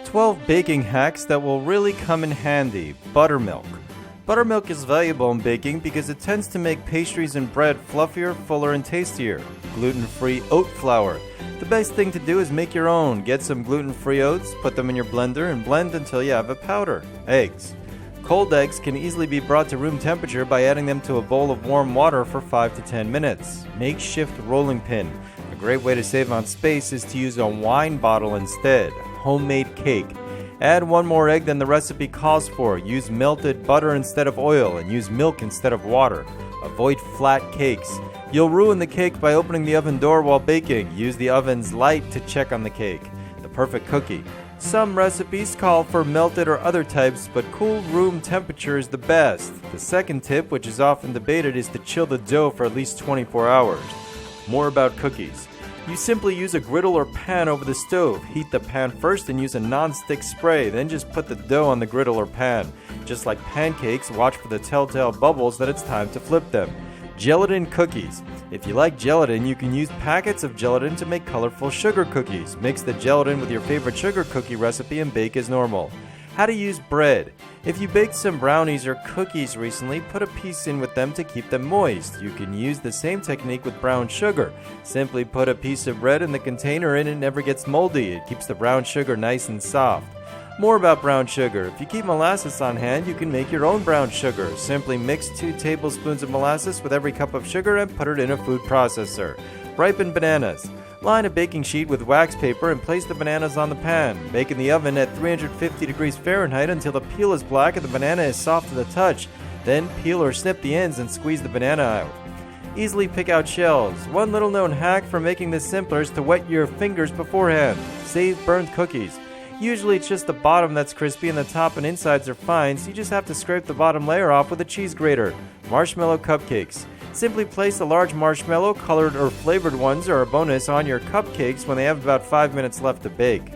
12 baking hacks that will really come in handy. Buttermilk. Buttermilk is valuable in baking because it tends to make pastries and bread fluffier, fuller, and tastier. Gluten-free oat flour. The best thing to do is make your own. Get some gluten-free oats, put them in your blender, and blend until you have a powder. Eggs. Cold eggs can easily be brought to room temperature by adding them to a bowl of warm water for 5 to 10 minutes. Makeshift rolling pin. A great way to save on space is to use a wine bottle instead. Homemade cake. Add one more egg than the recipe calls for. Use melted butter instead of oil and use milk instead of water. Avoid flat cakes. You'll ruin the cake by opening the oven door while baking. Use the oven's light to check on the cake. The perfect cookie. Some recipes call for melted or other types, but cool room temperature is the best. The second tip, which is often debated, is to chill the dough for at least 24 hours. More about cookies. You simply use a griddle or pan over the stove. Heat the pan first and use a non-stick spray, then just put the dough on the griddle or pan. Just like pancakes, watch for the telltale bubbles that it's time to flip them. Gelatin cookies. If you like gelatin, you can use packets of gelatin to make colorful sugar cookies. Mix the gelatin with your favorite sugar cookie recipe and bake as normal. How to use bread. If you baked some brownies or cookies recently, put a piece in with them to keep them moist. You can use the same technique with brown sugar. Simply put a piece of bread in the container and it never gets moldy. It keeps the brown sugar nice and soft. More about brown sugar. If you keep molasses on hand, you can make your own brown sugar. Simply mix 2 tablespoons of molasses with every cup of sugar and put it in a food processor. Ripen bananas. Line a baking sheet with wax paper and place the bananas on the pan. Bake in the oven at 350 degrees Fahrenheit until the peel is black and the banana is soft to the touch. Then peel or snip the ends and squeeze the banana out. Easily pick out shells. One little known hack for making this simpler is to wet your fingers beforehand. Save burnt cookies. Usually it's just the bottom that's crispy and the top and insides are fine, so you just have to scrape the bottom layer off with a cheese grater. Marshmallow cupcakes. Simply place a large marshmallow, colored or flavored ones are a bonus, on your cupcakes when they have about 5 minutes left to bake.